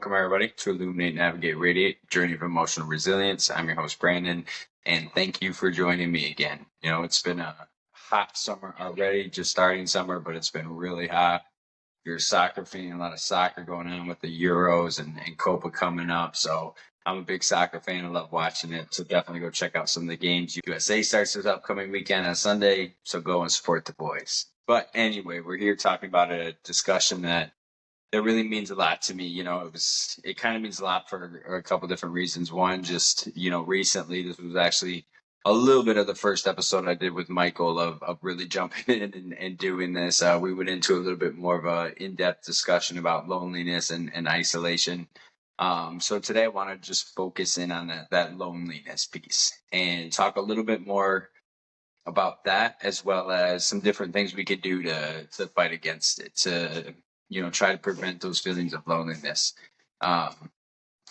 Welcome, everybody, to Illuminate, Navigate, Radiate, Journey of Emotional Resilience. I'm your host, Brandon, and thank you for joining me again. It's been a hot summer already, just starting summer, but it's been really hot. If you're a soccer fan, a lot of soccer going on with the Euros and Copa coming up. So I'm a big soccer fan. I love watching it. So definitely go check out some of the games. USA starts this upcoming weekend on Sunday, so go and support the boys. But anyway, we're here talking about a discussion that really means a lot to me. It kind of means a lot for a couple different reasons. One, just, recently, this was actually a little bit of the first episode I did with Michael of really jumping in and doing this. We went into a little bit more of a in-depth discussion about loneliness and isolation. So today I want to just focus in on that loneliness piece and talk a little bit more about that, as well as some different things we could do to fight against it, to try to prevent those feelings of loneliness. And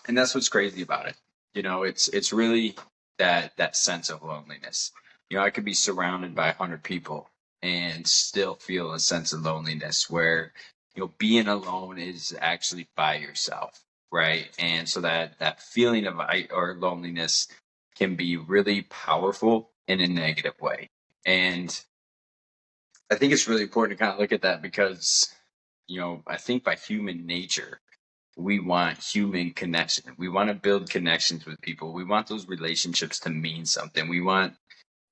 that's what's crazy about it. It's really that sense of loneliness. I could be surrounded by 100 people and still feel a sense of loneliness where, being alone is actually by yourself, right? And so that feeling of loneliness can be really powerful in a negative way. And I think it's really important to kind of look at that because I think by human nature, we want human connection. We want to build connections with people. We want those relationships to mean something. We want,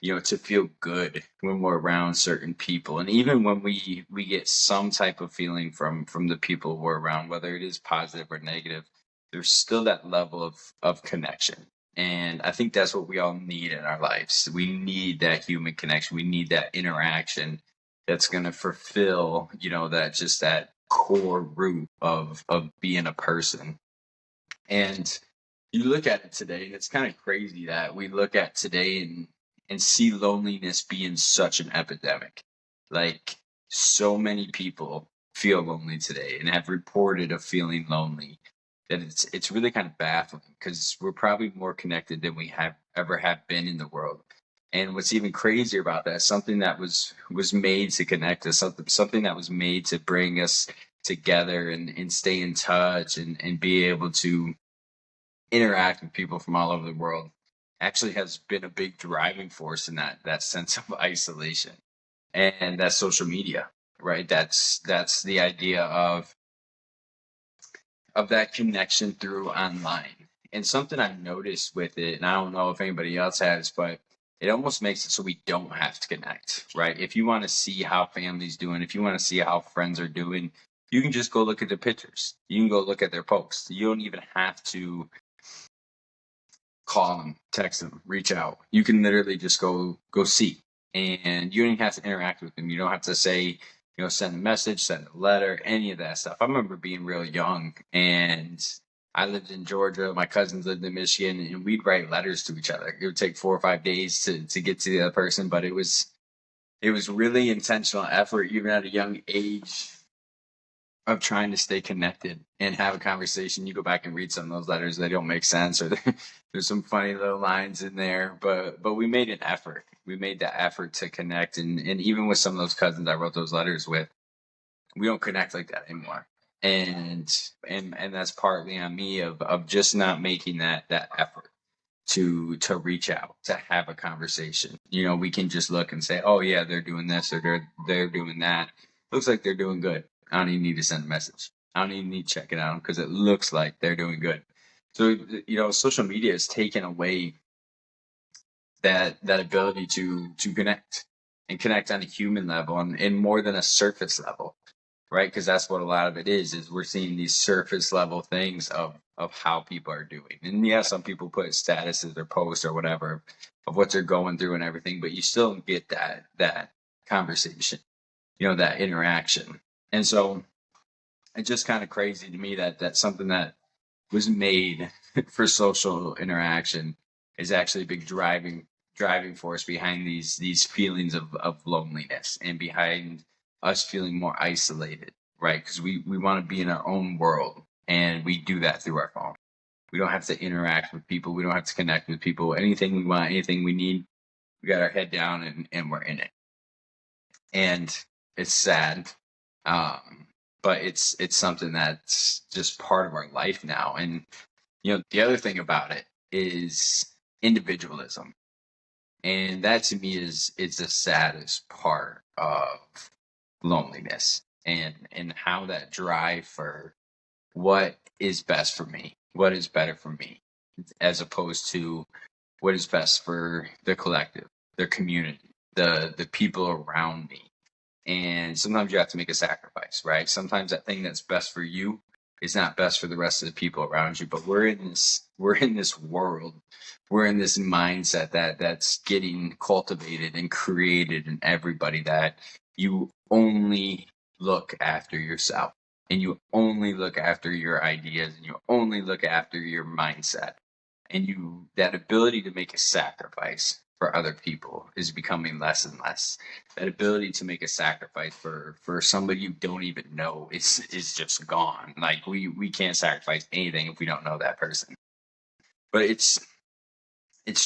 to feel good when we're around certain people. And even when we get some type of feeling from the people we're around, whether it is positive or negative, there's still that level of connection. And I think that's what we all need in our lives. We need that human connection. We need that interaction that's going to fulfill, that core root of being a person. And you look at it today, and it's kind of crazy that we look at today and see loneliness being such an epidemic. Like, so many people feel lonely today and have reported of feeling lonely, that it's really kind of baffling because we're probably more connected than we have been in the world. And what's even crazier about that, something that was made to connect us, something that was made to bring us together and stay in touch and be able to interact with people from all over the world, actually has been a big driving force in that sense of isolation. And that's social media, right? That's the idea of that connection through online. And something I've noticed with it, and I don't know if anybody else has, but it almost makes it so we don't have to connect, right? If you want to see how family's doing, if you want to see how friends are doing, you can just go look at their pictures. You can go look at their posts. You don't even have to call them, text them, reach out. You can literally just go see. And you don't even have to interact with them. You don't have to say, send a message, send a letter, any of that stuff. I remember being real young, and I lived in Georgia. My cousins lived in Michigan, and we'd write letters to each other. It would take 4 or 5 days to get to the other person, but it was really intentional effort, even at a young age, of trying to stay connected and have a conversation. You go back and read some of those letters, they don't make sense, or there's some funny little lines in there, but we made an effort. We made that effort to connect, and even with some of those cousins I wrote those letters with, we don't connect like that anymore. And that's partly on me of just not making that effort to reach out, to have a conversation. We can just look and say, oh yeah, they're doing this, or they're doing that. Looks like they're doing good. I don't even need to send a message. I don't even need to check it out because it looks like they're doing good. So, social media has taken away that ability to connect on a human level and more than a surface level, right? Because that's what a lot of it is we're seeing these surface level things of how people are doing. And yeah, some people put statuses or posts or whatever of what they're going through and everything, but you still get that conversation, that interaction. And so it's just kind of crazy to me that something that was made for social interaction is actually a big driving force behind these feelings of loneliness and behind us feeling more isolated, right? Because we want to be in our own world, and we do that through our phone. We don't have to interact with people. We don't have to connect with people. Anything we want, anything we need, we got our head down and we're in it. And it's sad. but it's something that's just part of our life now. And the other thing about it is individualism, and that to me is the saddest part of loneliness, and how that drive for what is best for me, what is better for me, as opposed to what is best for the collective, the community, the people around me. And sometimes you have to make a sacrifice, right? Sometimes that thing that's best for you is not best for the rest of the people around you. But we're in this world, we're in this mindset that's getting cultivated and created in everybody, that you only look after yourself, and you only look after your ideas, and you only look after your mindset. And that ability to make a sacrifice for other people is becoming less and less. That ability to make a sacrifice for somebody you don't even know is just gone. Like, we can't sacrifice anything if we don't know that person. But it's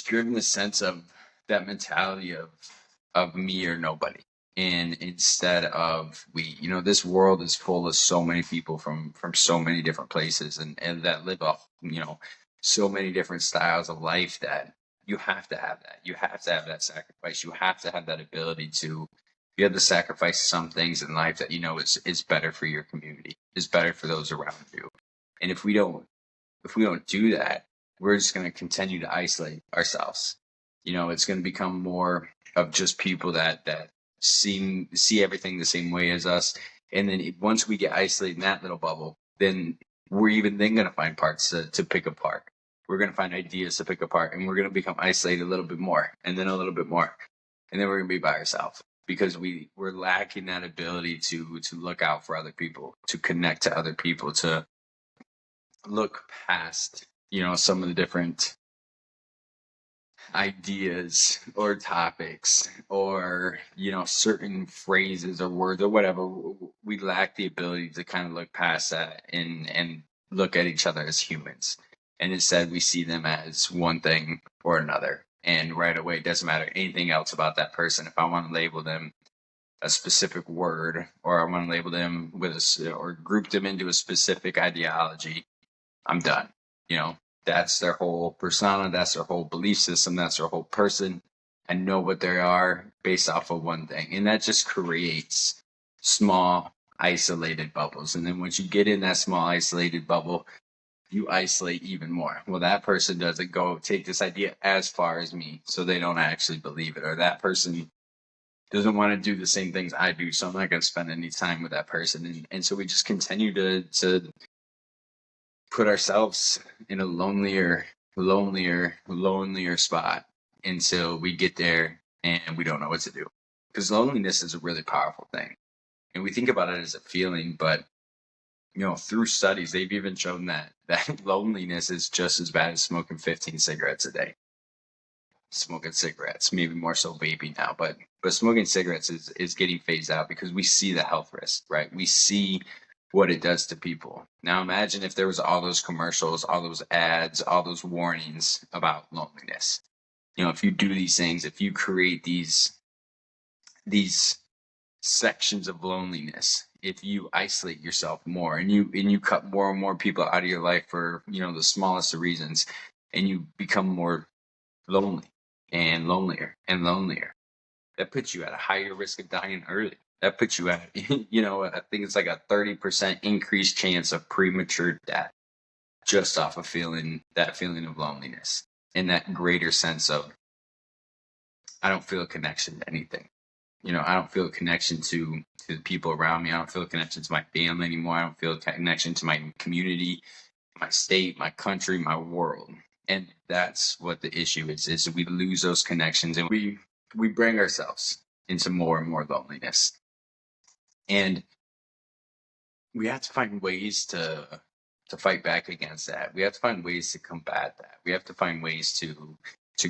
driven the sense of that mentality of me or nobody. And instead of this world is full of so many people from so many different places, and that live off so many different styles of life, that you have to have that. You have to have that sacrifice. You have to have that ability to. You have to sacrifice some things in life that is better for your community, is better for those around you. And if we don't do that, we're just going to continue to isolate ourselves. It's going to become more of just people that see everything the same way as us. And then once we get isolated in that little bubble, then we're even then going to find parts to pick apart. We're going to find ideas to pick apart, and we're going to become isolated a little bit more, and then a little bit more, and then we're going to be by ourselves, because we're lacking that ability to look out for other people, to connect to other people, to look past some of the different ideas or topics, or certain phrases or words or whatever. We lack the ability to kind of look past that and look at each other as humans, and instead we see them as one thing or another. And right away, it doesn't matter anything else about that person. If I want to label them a specific word, or I want to label them or group them into a specific ideology, I'm done. That's their whole persona, that's their whole belief system, that's their whole person. I know what they are based off of one thing. And that just creates small, isolated bubbles. And then once you get in that small, isolated bubble, you isolate even more. Well, that person doesn't go take this idea as far as me, so they don't actually believe it. Or that person doesn't want to do the same things I do, so I'm not going to spend any time with that person. And so we just continue to put ourselves in a lonelier spot until we get there and we don't know what to do. Because loneliness is a really powerful thing. And we think about it as a feeling, but through studies, they've even shown that loneliness is just as bad as smoking 15 cigarettes a day. Smoking cigarettes, maybe more so vaping now, but smoking cigarettes is getting phased out, because we see the health risk, right? We see what it does to people. Now imagine if there was all those commercials, all those ads, all those warnings about loneliness. If you do these things, if you create these sections of loneliness, if you isolate yourself more, and you cut more and more people out of your life for the smallest of reasons, and you become more lonely and lonelier and lonelier, that puts you at a higher risk of dying early. That puts you at, I think it's like a 30% increased chance of premature death, just off of that feeling of loneliness, and that greater sense of, I don't feel a connection to anything. I don't feel a connection to the people around me. I don't feel a connection to my family anymore. I don't feel a connection to my community, my state, my country, my world. And that's what the issue is we lose those connections, and we bring ourselves into more and more loneliness. And we have to find ways to fight back against that. We have to find ways to combat that. We have to find ways to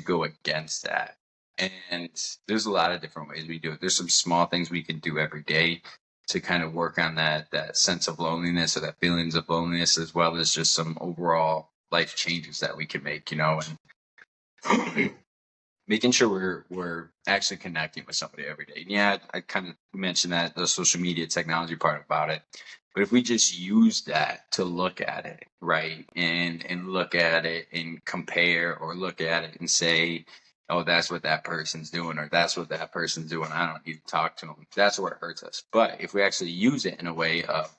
go against that. And there's a lot of different ways we do it. There's some small things we can do every day to kind of work on that sense of loneliness, or that feelings of loneliness, as well as just some overall life changes that we can make, And making sure we're actually connecting with somebody every day. And yeah, I kind of mentioned that the social media technology part about it. But if we just use that to look at it, right, and look at it and compare, or look at it and say, oh, that's what that person's doing, or that's what that person's doing, I don't need to talk to them. That's where it hurts us. But if we actually use it in a way of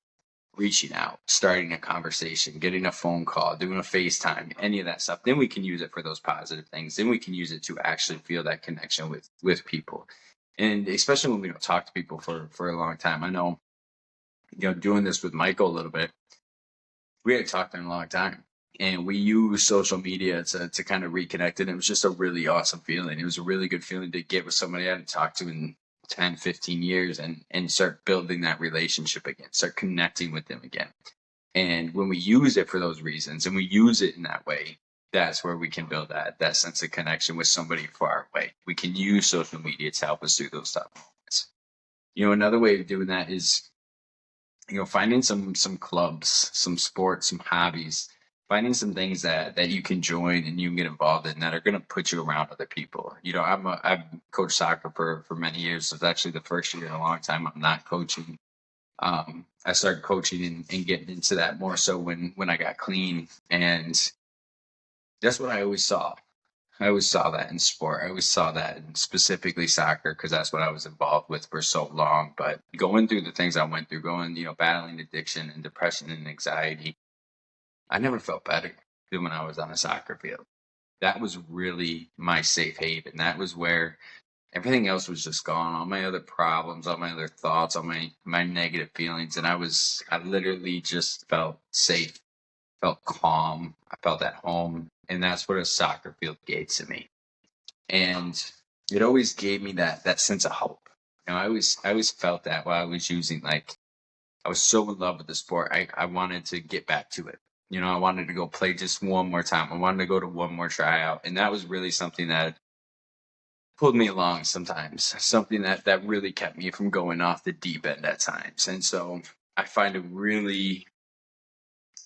reaching out, starting a conversation, getting a phone call, doing a FaceTime, any of that stuff, then we can use it for those positive things. Then we can use it to actually feel that connection with people. And especially when we don't talk to people for a long time. I know, doing this with Michael a little bit, we hadn't talked in a long time. And we use social media to kind of reconnect. And it was just a really awesome feeling. It was a really good feeling to get with somebody I hadn't talked to in 10, 15 years, and start building that relationship again, start connecting with them again. And when we use it for those reasons and we use it in that way, that's where we can build that sense of connection with somebody far away. We can use social media to help us through those tough moments. Another way of doing that is, finding some clubs, some sports, some hobbies, finding some things that you can join and you can get involved in that are going to put you around other people. I've coached soccer for many years. It's actually the first year in a long time I'm not coaching. I started coaching and getting into that more so when I got clean, and that's what I always saw. I always saw that in sport. I always saw that in specifically soccer, because that's what I was involved with for so long. But going through the things I went through, battling addiction and depression and anxiety, I never felt better than when I was on a soccer field. That was really my safe haven. That was where everything else was just gone. All my other problems, all my other thoughts, all my negative feelings. And I literally just felt safe, felt calm. I felt at home. And that's what a soccer field gave to me. And it always gave me that sense of hope. I always felt that while I was using, I was so in love with the sport. I wanted to get back to it. I wanted to go play just one more time. I wanted to go to one more tryout. And that was really something that pulled me along sometimes, something that really kept me from going off the deep end at times. And so I find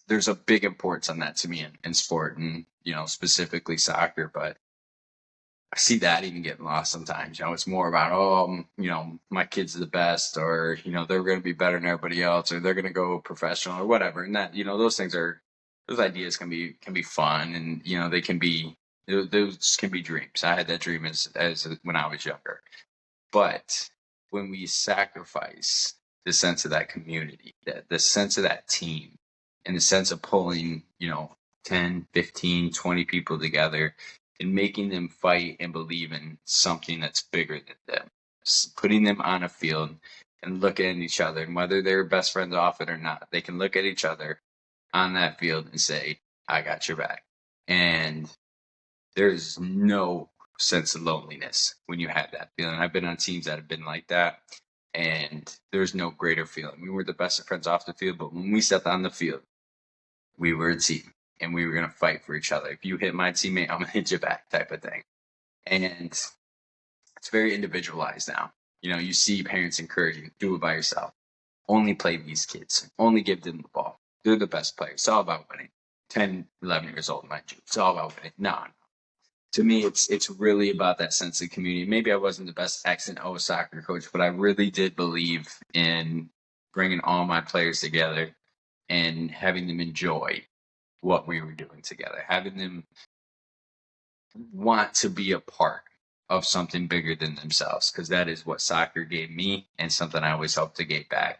there's a big importance on that to me in sport, and, specifically soccer, but I see that even getting lost sometimes. It's more about, my kid's the best, or, they're going to be better than everybody else, or they're going to go professional or whatever. And that, those ideas can be fun, and, those can be dreams. I had that dream as when I was younger. But when we sacrifice the sense of that community, the sense of that team, and the sense of pulling, 10, 15, 20 people together and making them fight and believe in something that's bigger than them, putting them on a field and looking at each other, and whether they're best friends off it or not, they can look at each other on that field and say, I got your back. And there's no sense of loneliness when you have that feeling. I've been on teams that have been like that, and there's no greater feeling. We were the best of friends off the field, but when we stepped on the field, we were a team, and we were going to fight for each other. If you hit my teammate, I'm going to hit you back, type of thing. And it's very individualized now. You see parents encouraging, do it by yourself. Only play these kids. Only give them the ball. They're the best players. It's all about winning. 10, 11 years old, mind you. It's all about winning. No. To me, it's really about that sense of community. Maybe I wasn't the best X and O soccer coach, but I really did believe in bringing all my players together and having them enjoy what we were doing together, having them want to be a part of something bigger than themselves, because that is what soccer gave me, and something I always hope to give back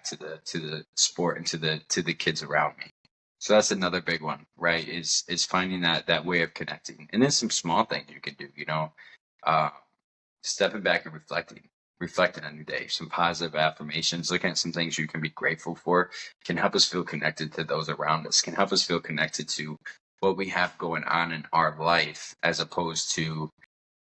to the sport and to the kids around me. So that's another big one, right? Is finding that way of connecting, and then some small things you can do, stepping back and reflecting on your day, some positive affirmations, looking at some things you can be grateful for, can help us feel connected to those around us, can help us feel connected to what we have going on in our life, as opposed to,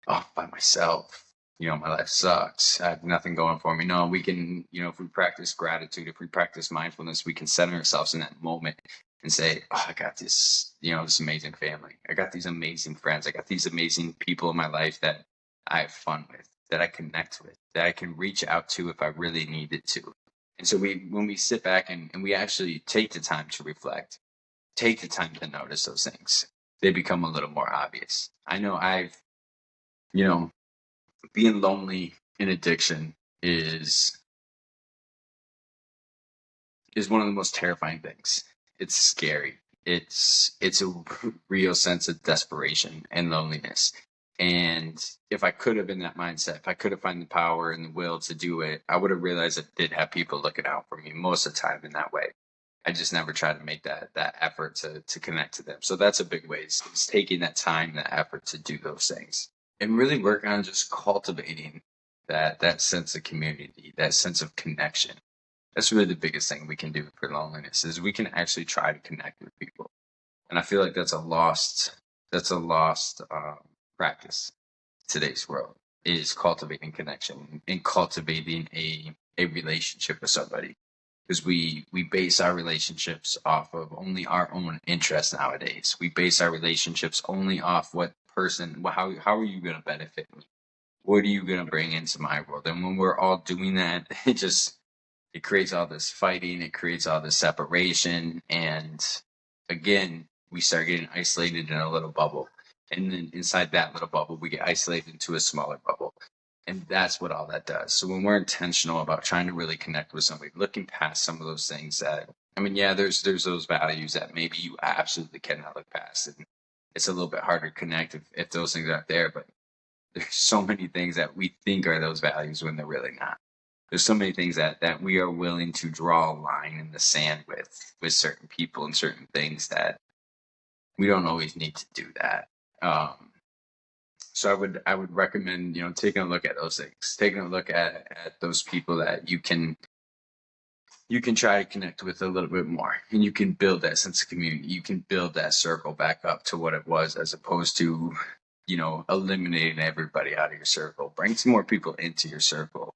oh, by myself, my life sucks, I have nothing going for me. No, we can, if we practice gratitude, if we practice mindfulness, we can center ourselves in that moment and say, oh, I got this, this amazing family. I got these amazing friends. I got these amazing people in my life that I have fun with, that I connect with, that I can reach out to if I really needed to. And so when we sit back and we actually take the time to reflect, take the time to notice those things, they become a little more obvious. I know I've You know, being lonely in addiction is one of the most terrifying things. It's scary. It's a real sense of desperation and loneliness. And if I could have been that mindset, if I could have found the power and the will to do it, I would have realized I did have people looking out for me most of the time in that way. I just never tried to make that effort to connect to them. So that's a big way. It's taking that time, that effort to do those things, and really work on just cultivating that sense of community, that sense of connection. That's really the biggest thing we can do for loneliness is we can actually try to connect with people. And I feel like that's a lost practice in today's world, is cultivating connection and cultivating a relationship with somebody, because we base our relationships off of only our own interests nowadays. We base our relationships only off how are you going to benefit me, what are you going to bring into my world. And when we're all doing that, it creates all this fighting, it creates all this separation, and again, we start getting isolated in a little bubble. And then inside that little bubble, we get isolated into a smaller bubble. And that's what all that does. So when we're intentional about trying to really connect with somebody, looking past some of those things that, I mean, yeah, there's those values that maybe you absolutely cannot look past. And it's a little bit harder to connect if those things aren't there. But there's so many things that we think are those values when they're really not. There's so many things that we are willing to draw a line in the sand with certain people and certain things that we don't always need to do that. So I would recommend, taking a look at those things, taking a look at those people that you can try to connect with a little bit more, and you can build that sense of community. You can build that circle back up to what it was, as opposed to, eliminating everybody out of your circle. Bring some more people into your circle.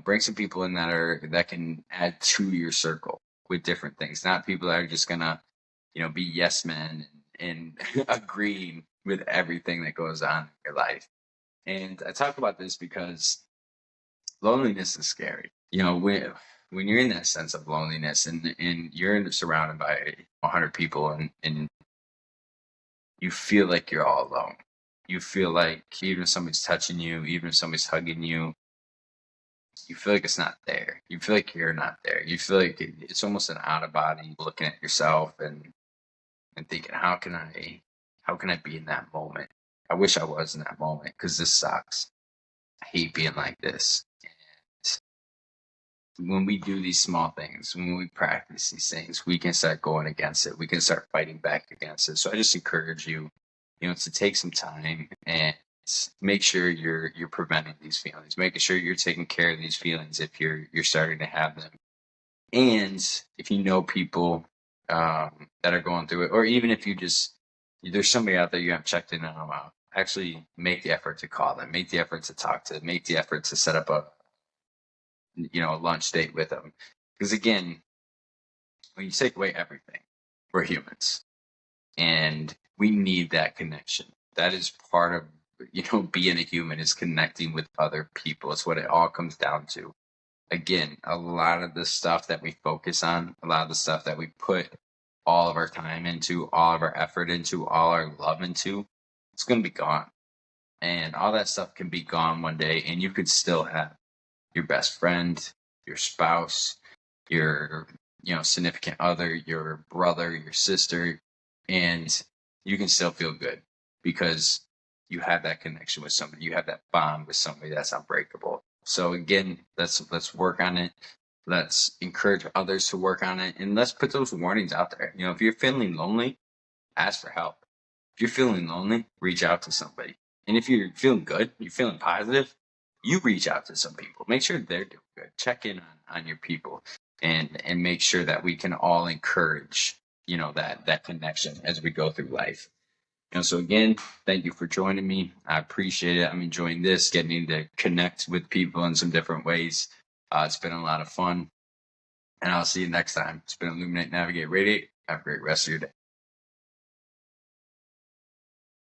Bring some people in that can add to your circle with different things, not people that are just gonna, be yes men and agreeing with everything that goes on in your life. And I talk about this because loneliness is scary. When you're in that sense of loneliness, and you're surrounded by 100 people, and you feel like you're all alone. You feel like even if somebody's touching you, even if somebody's hugging you, you feel like it's not there. You feel like you're not there. You feel like it's almost an out of body looking at yourself and thinking, how can I be in that moment? I wish I was in that moment, because this sucks. I hate being like this. When we do these small things, when we practice these things, we can start going against it. We can start fighting back against it. So I just encourage you, to take some time and make sure you're preventing these feelings, making sure you're taking care of these feelings if you're starting to have them. And if you know people that are going through it, or even if there's somebody out there you haven't checked in on a while, actually make the effort to call them, make the effort to talk to them, make the effort to set up a lunch date with them. Because again, when you take away everything, we're humans, and we need that connection. That is part of, being a human, is connecting with other people. It's what it all comes down to. Again, a lot of the stuff that we focus on, a lot of the stuff that we put all of our time into, all of our effort into, all our love into, it's going to be gone. And all that stuff can be gone one day, and you could still have your best friend, your spouse, your significant other, your brother, your sister, and you can still feel good because you have that connection with somebody, you have that bond with somebody that's unbreakable. So again, let's work on it. Let's encourage others to work on it, and let's put those warnings out there. If you're feeling lonely, ask for help. If you're feeling lonely, reach out to somebody. And if you're feeling good, you're feeling positive, you reach out to some people. Make sure they're doing good. Check in on your people, and make sure that we can all encourage, that connection as we go through life. So again, thank you for joining me. I appreciate it. I'm enjoying this, getting to connect with people in some different ways. It's been a lot of fun, and I'll see you next time. It's been Illuminate, Navigate, Radiate. Have a great rest of your day.